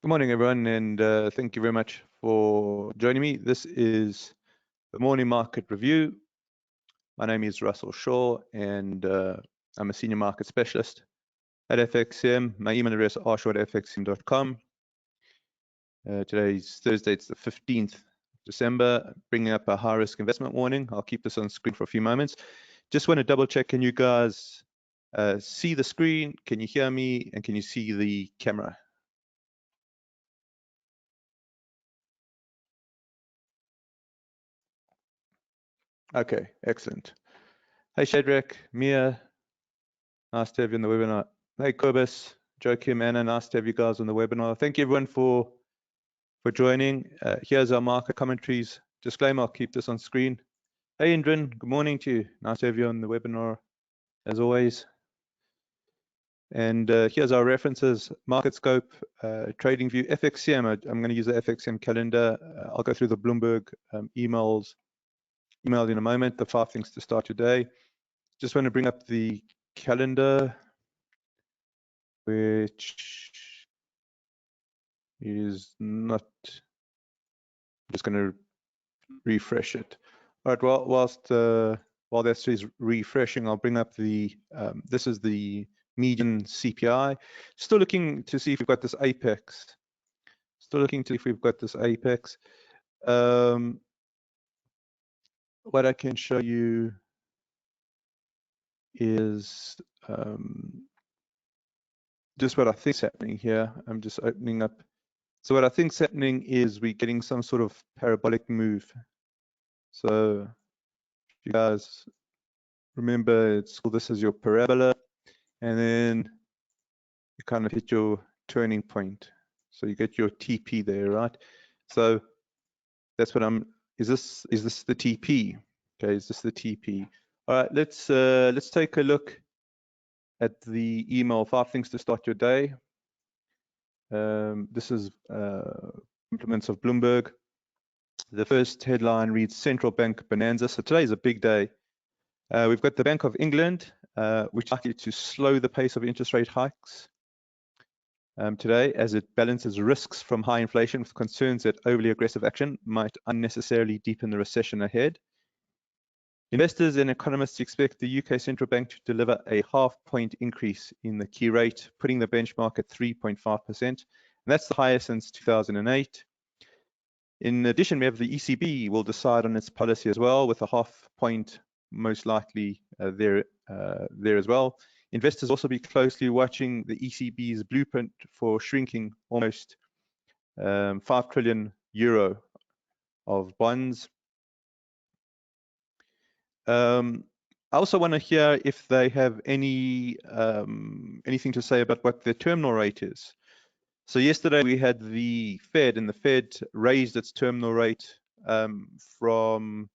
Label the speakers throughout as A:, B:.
A: Good morning, everyone, and thank you very much for joining me. This is the morning market review. My name is Russell Shaw, and I'm a senior market specialist at FXCM. My email address is rshaw@fxcm.com. Today is Thursday, it's the 15th of December, bringing up a high-risk investment warning. I'll keep this on screen for a few moments. Just want to double-check, can you guys see the screen? Can you hear me? And can you see the camera? Okay, excellent. Hey, Shadrach, Mia, nice to have you on the webinar. Hey, Kobus, Joachim, Anna, nice to have you guys on the webinar. Thank you, everyone, for joining. Here's our market commentaries. Disclaimer, I'll keep this on screen. Hey, Indrin, good morning to you. Nice to have you on the webinar, as always. And here's our references: Market Scope, Trading View, FXCM. I'm going to use the FXCM calendar. I'll go through the Bloomberg emailed in a moment, the 5 things to start your day. Just want to bring up the calendar, which is not, I'm just going to refresh it. All right, well, while that's refreshing, I'll bring up the, this is the median CPI. Still looking to see if we've got this apex. Still looking to see if we've got this apex. What I can show you is just what I think is happening here. I'm just opening up. So what I think is happening is we're getting some sort of parabolic move. So if you guys remember, this is your parabola, and then you kind of hit your turning point. So you get your TP there, right? So that's what is this the TP? Okay, is this the TP? All right, let's take a look at the email, 5 things to start your day. This is compliments of Bloomberg. The first headline reads Central Bank Bonanza. So today is a big day. We've got the Bank of England, which is likely to slow the pace of interest rate hikes today, as it balances risks from high inflation with concerns that overly aggressive action might unnecessarily deepen the recession ahead. Investors and economists expect the UK Central Bank to deliver a half-point increase in the key rate, putting the benchmark at 3.5%. And that's the highest since 2008. In addition, we have the ECB will decide on its policy as well, with a half-point most likely there as well. Investors also be closely watching the ECB's blueprint for shrinking almost 5 trillion euro of bonds. I also want to hear if they have any anything to say about what their terminal rate is. So yesterday we had the Fed, and the Fed raised its terminal rate from,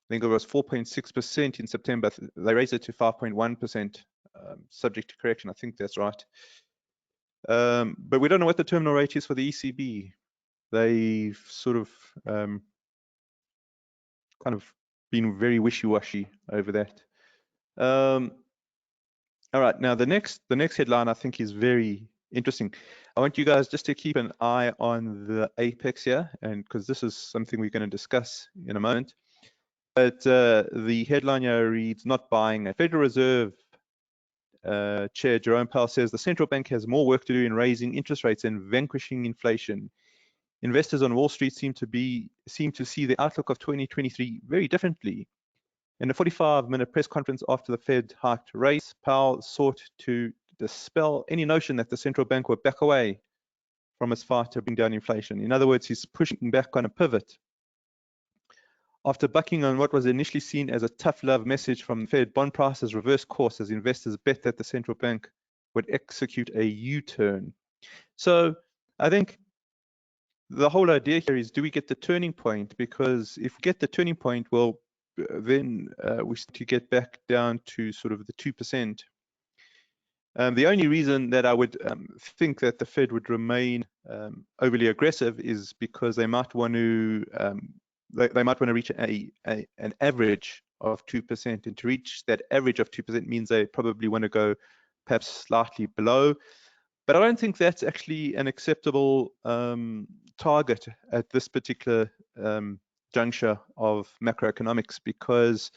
A: I think it was 4.6% in September. They raised it to 5.1%, subject to correction. I think that's right. But we don't know what the terminal rate is for the ECB. They've sort of kind of been very wishy-washy over that. All right, now the next headline I think is very interesting. I want you guys just to keep an eye on the apex here, and because this is something we're going to discuss in a moment. But the headline here reads, not buying. A Federal Reserve Chair Jerome Powell says the central bank has more work to do in raising interest rates and vanquishing inflation. Investors on Wall Street seem to see the outlook of 2023 very differently. In a 45-minute press conference after the Fed hiked rates, Powell sought to dispel any notion that the central bank would back away from its fight to bring down inflation. In other words, he's pushing back on a pivot. After bucking on what was initially seen as a tough love message from the Fed, bond prices reversed course as investors bet that the central bank would execute a U-turn. So I think the whole idea here is, do we get the turning point? Because if we get the turning point, well, then we start to get back down to sort of the 2%. The only reason that I would think that the Fed would remain overly aggressive is because they might want to they might want to reach an average of 2%, and to reach that average of 2% means they probably want to go perhaps slightly below. But I don't think that's actually an acceptable target at this particular juncture of macroeconomics, because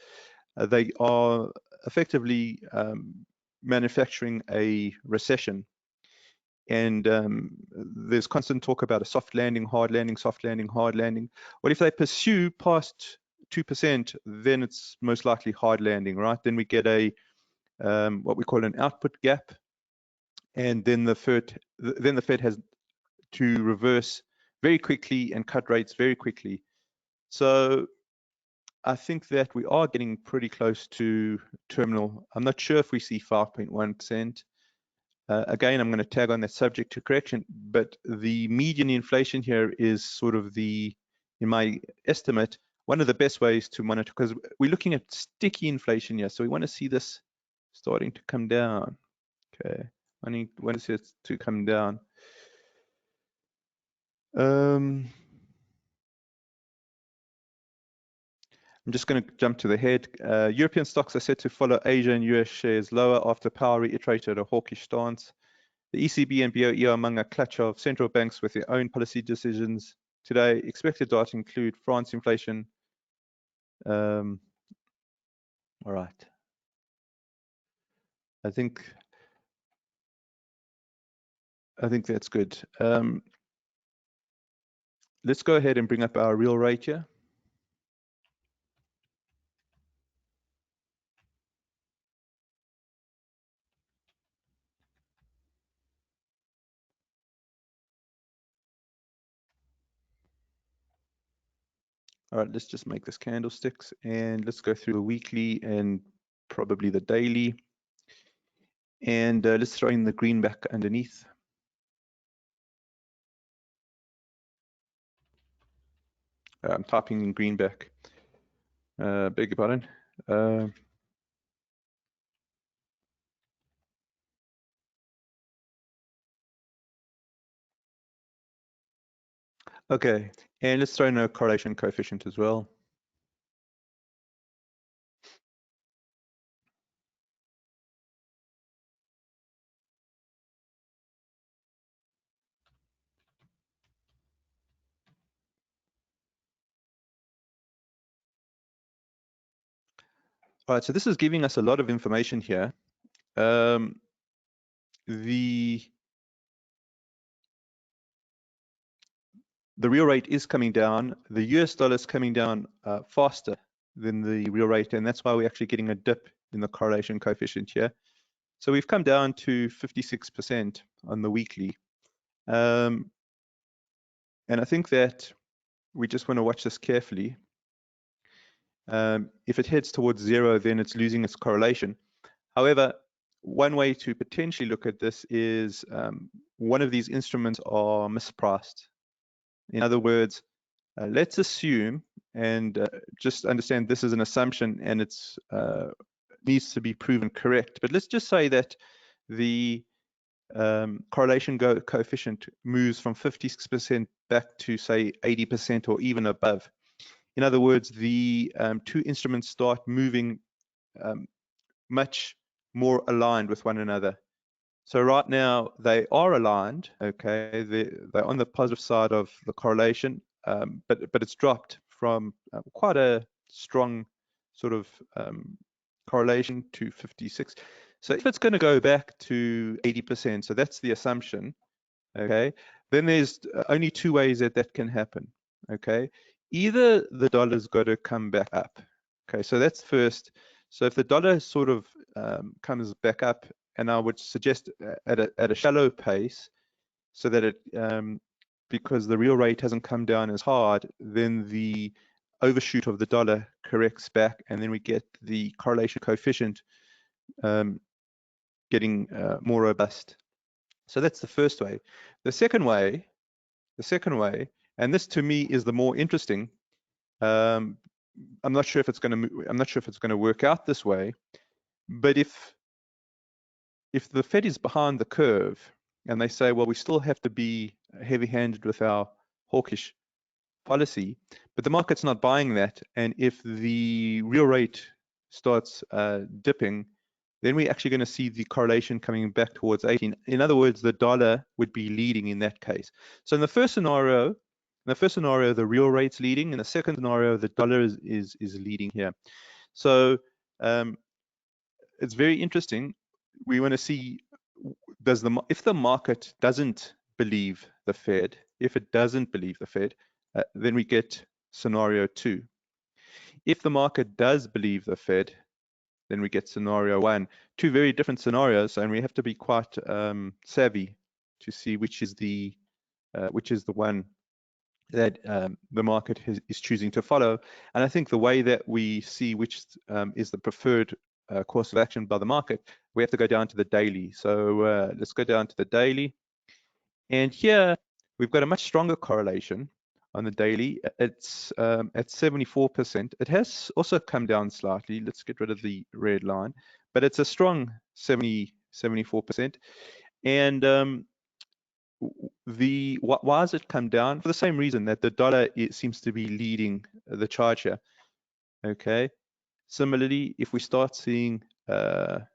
A: they are effectively manufacturing a recession. And there's constant talk about a soft landing, hard landing, soft landing, hard landing. Well, if they pursue past 2%, then it's most likely hard landing, right? Then we get a what we call an output gap, and then the Fed has to reverse very quickly and cut rates very quickly. So I think that we are getting pretty close to terminal. I'm not sure if we see 5.1%. Again, I'm going to tag on that subject to correction, but the median inflation here is sort of in my estimate, one of the best ways to monitor, because we're looking at sticky inflation here. So we want to see this starting to come down. Okay, I want to see it to come down. I'm just going to jump to the head. European stocks are set to follow Asia and US shares lower after Powell reiterated a hawkish stance. The ECB and BOE are among a clutch of central banks with their own policy decisions today. Expected data include France inflation. All right. I think that's good. Let's go ahead and bring up our real rate here. All right, let's just make this candlesticks, and let's go through the weekly and probably the daily. And let's throw in the greenback underneath. I'm typing in greenback. Beg your pardon. Okay, and let's throw in a correlation coefficient as well. All right, so this is giving us a lot of information here. The real rate is coming down. The US dollar is coming down faster than the real rate, and that's why we're actually getting a dip in the correlation coefficient here. So we've come down to 56% on the weekly. And I think that we just want to watch this carefully. If it heads towards zero, then it's losing its correlation. However, one way to potentially look at this is one of these instruments are mispriced. In other words, let's assume, and just understand this is an assumption and it's needs to be proven correct, but let's just say that the correlation coefficient moves from 56% back to say 80% or even above. In other words, the two instruments start moving much more aligned with one another. So right now they are aligned, okay, they're on the positive side of the correlation, but it's dropped from quite a strong sort of correlation to 56. So if it's going to go back to 80%, so that's the assumption, okay, then there's only two ways that can happen, okay. Either the dollar's got to come back up, okay, so that's first. So if the dollar sort of comes back up, and I would suggest at a shallow pace, so that it because the real rate hasn't come down as hard, then the overshoot of the dollar corrects back, and then we get the correlation coefficient getting more robust. So that's the first way. The second way, and this to me is the more interesting. I'm not sure if it's going to work out this way, but if the Fed is behind the curve and they say, well, we still have to be heavy-handed with our hawkish policy, but the market's not buying that, and if the real rate starts dipping, then we're actually going to see the correlation coming back towards 18. In other words, the dollar would be leading in that case. So in the first scenario, the real rate's leading. In the second scenario, the dollar is leading here. So it's very interesting. We want to see, if the market doesn't believe the Fed, then we get scenario 2. If the market does believe the Fed, then we get scenario 1. Two very different scenarios, and we have to be quite savvy to see which is the one that the market is choosing to follow. And I think the way that we see which is the preferred course of action by the market, we have to go down to the daily. So let's go down to the daily. And here we've got a much stronger correlation on the daily. It's at 74%. It has also come down slightly. Let's get rid of the red line, but it's a strong 74%. And why has it come down? For the same reason that the dollar seems to be leading the charge here. Okay. Similarly, if we start seeing a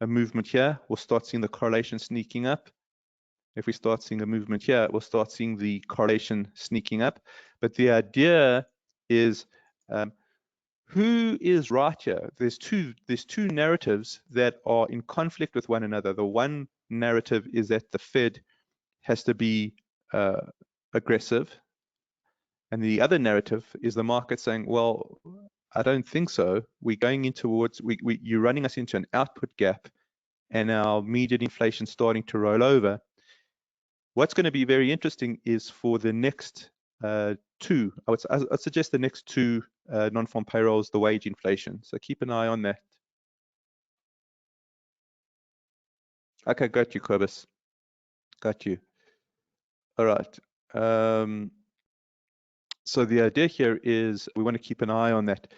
A: movement here, we'll start seeing the correlation sneaking up. If we start seeing a movement here, we'll start seeing the correlation sneaking up. But the idea is, who is right here? There's two narratives that are in conflict with one another. The one narrative is that the Fed has to be aggressive, and the other narrative is the market saying, well, I don't think so. We're going in towards, you're running us into an output gap, and our immediate inflation starting to roll over. What's going to be very interesting is for the next two, I'd suggest the next two non-farm payrolls, the wage inflation. So keep an eye on that. Okay, got you, Cobus. Got you. All right. So the idea here is we want to keep an eye on that.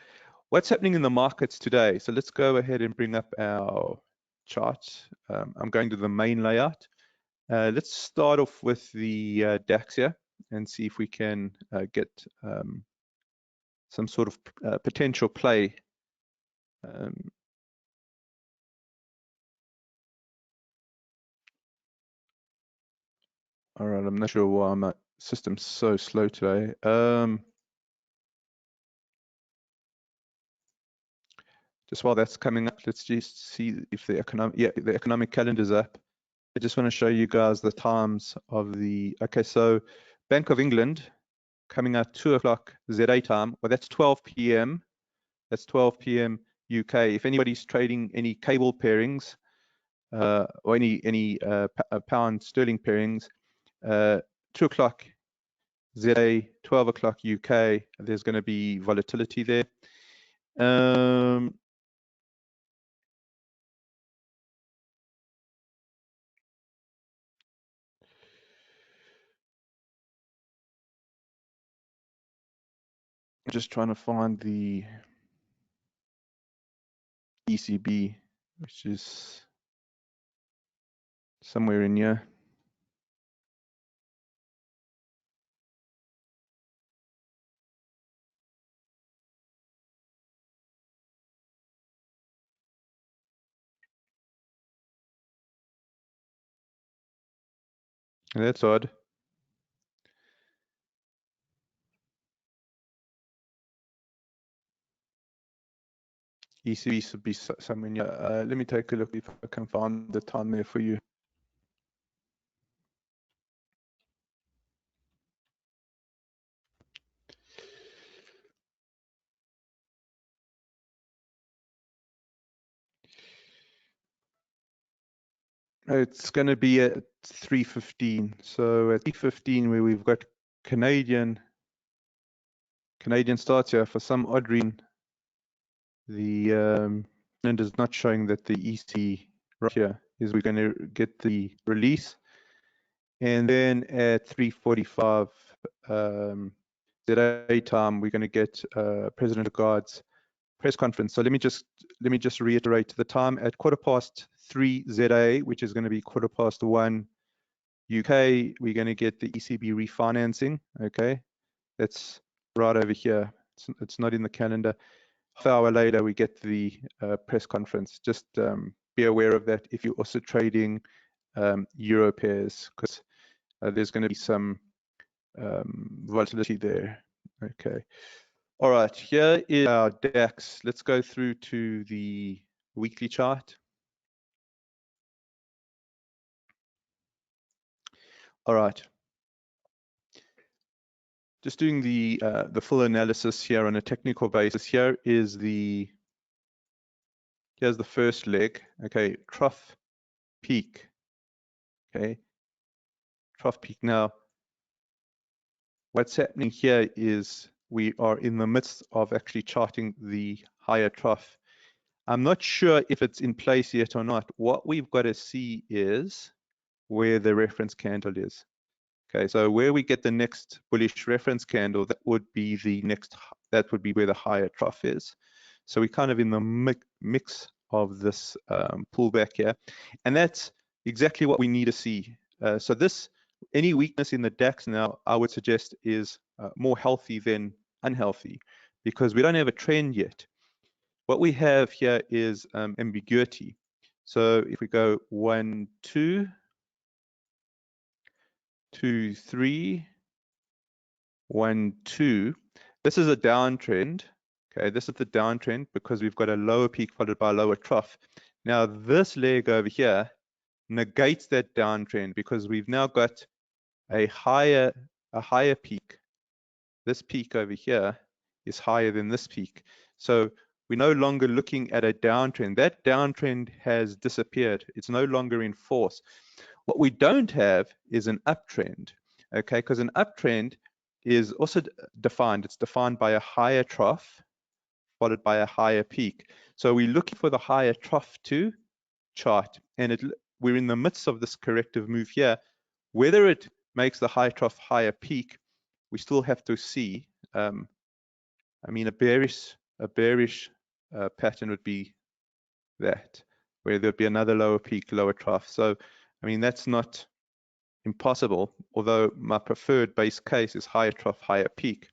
A: What's happening in the markets today? So let's go ahead and bring up our chart. I'm going to the main layout. Let's start off with the DAX here and see if we can get some sort of potential play. All right, I'm not sure why my system's so slow today. Just while that's coming up, let's just see if the economic calendar's up. I just want to show you guys the times of the, okay, so Bank of England coming out 2 o'clock ZA time. Well, that's 12 p.m. That's 12 p.m. UK. If anybody's trading any cable pairings or any pound sterling pairings, 2 o'clock ZA, 12 o'clock UK, there's going to be volatility there. I'm just trying to find the ECB, which is somewhere in here. That's odd. ECB should be somewhere in here. Let me take a look if I can find the time there for you. It's going to be at 3:15. So at 3:15, where we've got Canadian starts here, for some odd reason, the and is not showing that the EC right here is we're going to get the release, and then at 3:45 ZA time, we're going to get President Lagarde's press conference. So let me just reiterate the time at 3:15 ZA, which is going to be 1:15 UK. We're going to get the ECB refinancing. Okay, that's right over here. It's not in the calendar. half hour later we get the press conference. Just be aware of that if you're also trading euro pairs, because there's going to be some volatility there. Okay. All right, here is our DAX. Let's go through to the weekly chart. All right. Just doing the full analysis here on a technical basis. Here's the first leg. Okay, trough peak. Okay, trough peak. Now, what's happening here is we are in the midst of actually charting the higher trough. I'm not sure if it's in place yet or not. What we've got to see is where the reference candle is. Okay, so where we get the next bullish reference candle, that would be where the higher trough is. So we're kind of in the mix of this pullback here, and that's exactly what we need to see. So any weakness in the DAX now, I would suggest, is more healthy than unhealthy, because we don't have a trend yet. What we have here is ambiguity. So if we go 1, 2, 2, 3, 1, 2, this is a downtrend. Okay, this is the downtrend because we've got a lower peak followed by a lower trough. Now this leg over here negates that downtrend because we've now got a higher peak. This peak over here is higher than this peak. So we're no longer looking at a downtrend. That downtrend has disappeared. It's no longer in force. What we don't have is an uptrend, okay? Because an uptrend is also defined. It's defined by a higher trough followed by a higher peak. So we're looking for the higher trough to chart, and we're in the midst of this corrective move here. Whether it makes the high trough higher peak, we still have to see. I mean, a bearish pattern would be that, where there'd be another lower peak, lower trough. So, I mean, that's not impossible, although my preferred base case is higher trough, higher peak.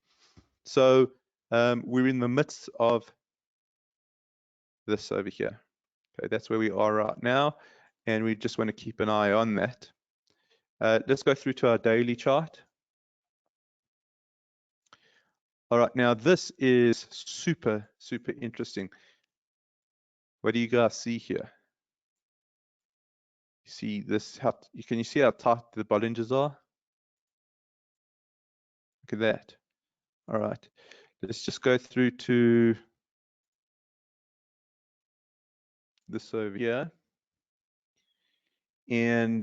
A: So we're in the midst of this over here. Okay, that's where we are right now, and we just want to keep an eye on that. Let's go through to our daily chart. All right, now this is super, super interesting. What do you guys see here? You see this? Can you see how tight the Bollinger's are? Look at that. All right, let's just go through to this over here. And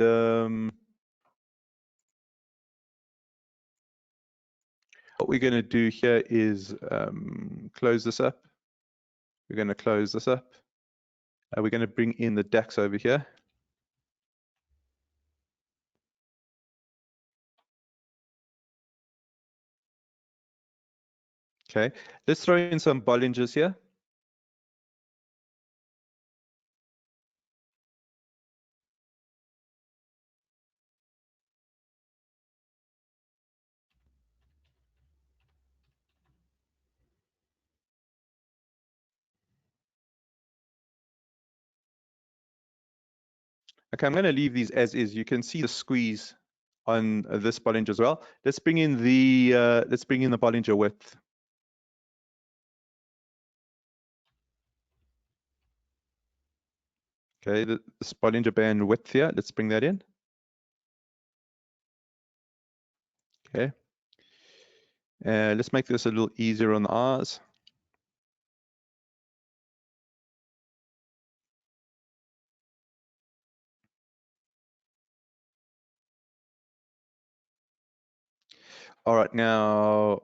A: what we're going to do here is close this up. We're going to close this up. We're going to bring in the DAX over here. Okay, let's throw in some Bollingers here. Okay, I'm going to leave these as is. You can see the squeeze on this Bollinger as well. Let's bring in the Bollinger width. Okay, this Bollinger Band width here. Let's bring that in. Okay, let's make this a little easier on the R's. All right, now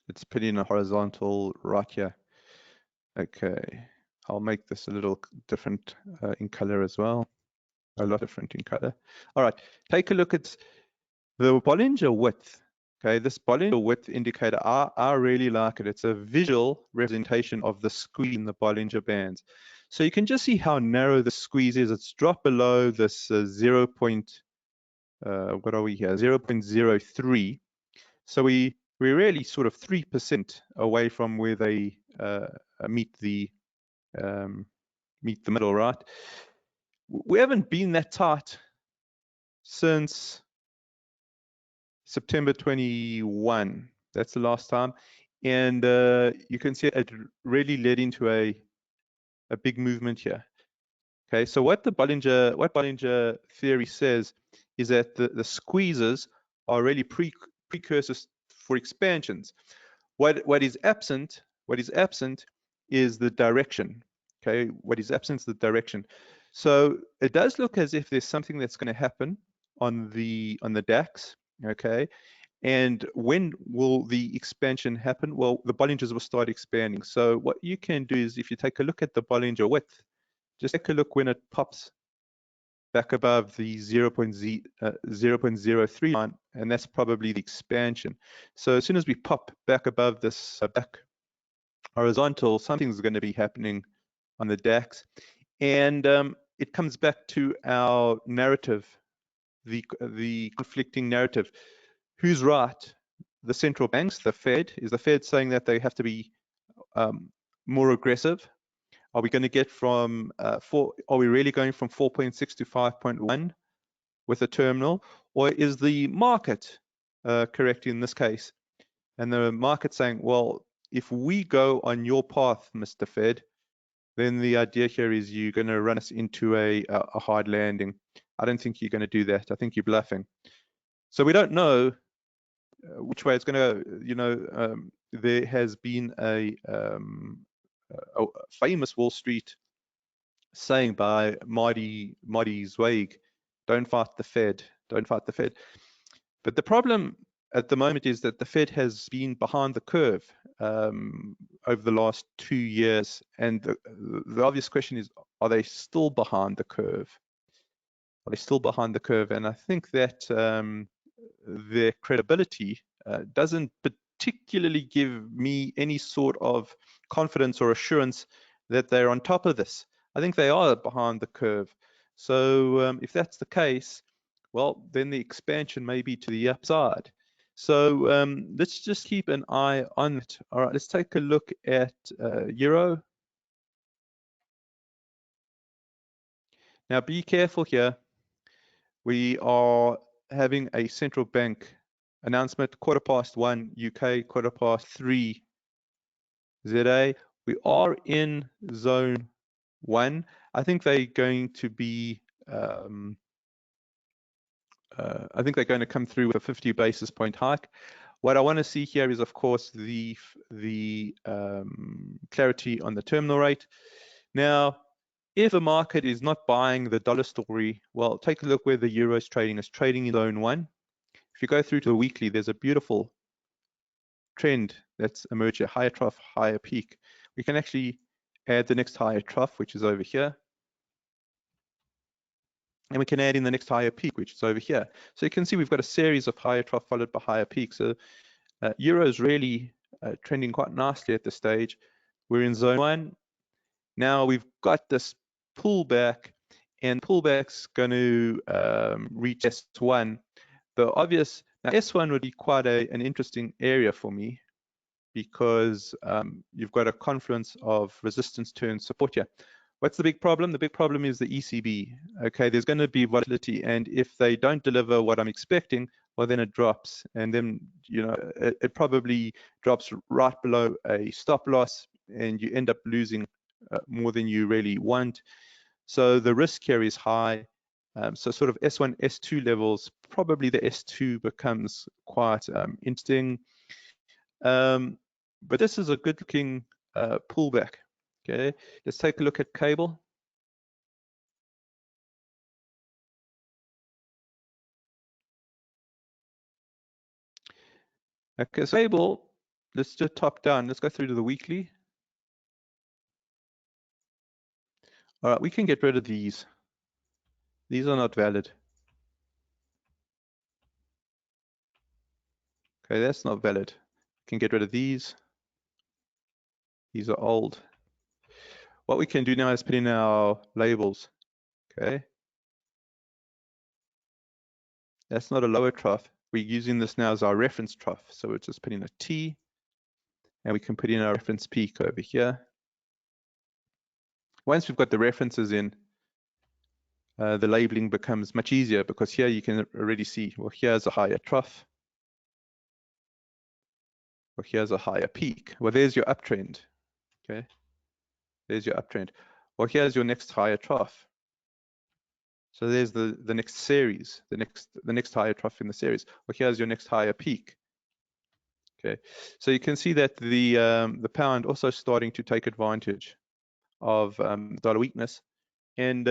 A: let's put in a horizontal right here. Okay, I'll make this a little different in color as well. A lot different in color. All right, take a look at the Bollinger width. Okay, this Bollinger width indicator, I really like it. It's a visual representation of the squeeze in the Bollinger Bands. So you can just see how narrow the squeeze is. It's dropped below this 0.0 what are we here? 0.03. So we're really sort of 3% away from where they meet the middle, right? We haven't been that tight since September 21. That's the last time. And you can see it really led into a big movement here. Okay, so what Bollinger theory says is that the squeezes are really precursors for expansions. What is absent is the direction. Okay, what is absent is the direction. So it does look as if there's something that's going to happen on the DAX. Okay, and when will the expansion happen? Well, the Bollingers will start expanding. So what you can do is, if you take a look at the Bollinger width, just take a look when it pops back above the 0.03 line, and that's probably the expansion. So as soon as we pop back above this back horizontal, something's going to be happening on the DAX. And it comes back to our narrative, the conflicting narrative. Who's right? The central banks, the Fed? Is the Fed saying that they have to be more aggressive? Are we going to get from are we really going from 4.6 to 5.1 with a terminal? Or is the market correct in this case? And the market saying, well, if we go on your path, Mr. Fed, then the idea here is you're going to run us into a hard landing. I don't think you're going to do that. I think you're bluffing. So we don't know which way it's going to go. You know, there has been a famous Wall Street saying by Marty Zweig, don't fight the Fed, don't fight the Fed. But the problem at the moment is that the Fed has been behind the curve over the last 2 years. And the obvious question is, are they still behind the curve? Are they still behind the curve? And I think that their credibility doesn't particularly give me any sort of confidence or assurance that they're on top of this. I think they are behind the curve. So if that's the case, well, then the expansion may be to the upside. So let's just keep an eye on it. All right, let's take a look at Euro. Now be careful here. We are having a central bank announcement, 1:15 UK, 3:15 ZA. We are in zone 1. I think they're going to be I think they're going to come through with a 50 basis point hike. What I want to see here is, of course, the clarity on the terminal rate. Now, if the market is not buying the dollar story, well, take a look where the euro is trading. It's trading in zone 1. If you go through to the weekly, there's a beautiful trend that's emerged, a higher trough, higher peak. We can actually add the next higher trough, which is over here. And we can add in the next higher peak, which is over here. So you can see we've got a series of higher trough followed by higher peaks. So euro is really trending quite nicely at this stage. We're in zone 1. Now we've got this pullback, and pullback's going to reach S1. The obvious, now S1 would be quite an interesting area for me, because you've got a confluence of resistance turn support here. What's the big problem? The big problem is the ECB. Okay, there's going to be volatility, and if they don't deliver what I'm expecting, well, then it drops, and then, you know, it probably drops right below a stop loss, and you end up losing more than you really want. So the risk here is high. So sort of S1, S2 levels, probably the S2 becomes quite interesting. But this is a good looking pullback. Okay, let's take a look at cable. Okay, so cable, let's just top down. Let's go through to the weekly. All right, we can get rid of these. These are not valid. Okay, that's not valid. We can get rid of these. These are old. What we can do now is put in our labels. Okay. That's not a lower trough. We're using this now as our reference trough. So we're just putting a T, and we can put in our reference peak over here. Once we've got the references in, the labeling becomes much easier, because here you can already see, well, here's a higher trough. Well, here's a higher peak. Well, there's your uptrend. Okay, there's your uptrend. Well, here's your next higher trough. So there's the next series, the next higher trough in the series. Well, here's your next higher peak. Okay, so you can see that the pound also starting to take advantage of dollar weakness, and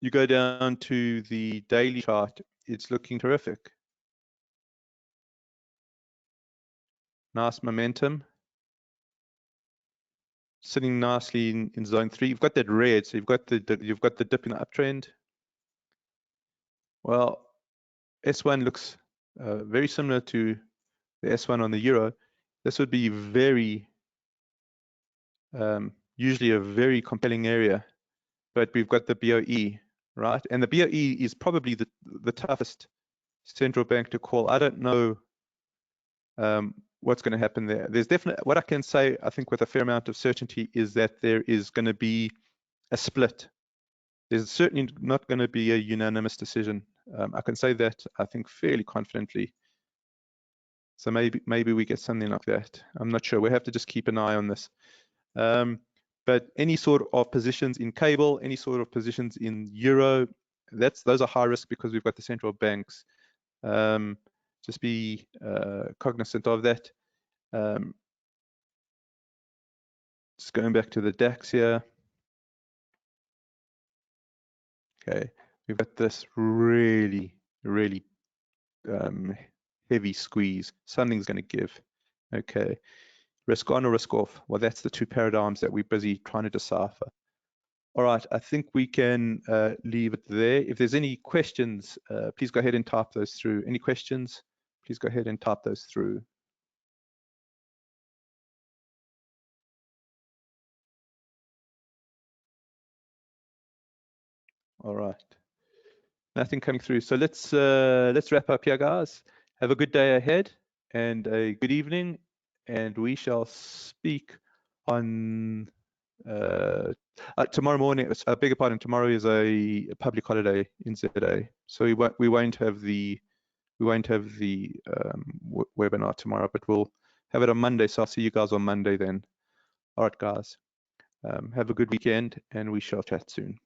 A: you go down to the daily chart. It's looking terrific. Nice momentum, sitting nicely in zone 3. You've got that red, so you've got the dip in the uptrend. Well, S1 looks very similar to the S1 on the euro. This would be usually a very compelling area, but we've got the BOE, right? And the BOE is probably the toughest central bank to call. I don't know what's going to happen there. There's definitely, what I can say, I think with a fair amount of certainty, is that there is going to be a split. There's certainly not going to be a unanimous decision. I can say that, I think, fairly confidently. So maybe we get something like that. I'm not sure. We have to just keep an eye on this. But any sort of positions in cable, any sort of positions in euro, those are high risk, because we've got the central banks. Just be cognizant of that. Just going back to the DAX here. Okay, we've got this really, really heavy squeeze. Something's going to give. Okay, risk on or risk off? Well, that's the two paradigms that we're busy trying to decipher. All right, I think we can leave it there. If there's any questions, please go ahead and type those through. Any questions? Please go ahead and type those through. All right. Nothing coming through. So let's wrap up here, guys. Have a good day ahead and a good evening, and we shall speak on tomorrow morning. I beg your pardon. Tomorrow is a public holiday in ZA, so we won't have the webinar tomorrow, but we'll have it on Monday. So I'll see you guys on Monday then. All right, guys. Have a good weekend, and we shall chat soon.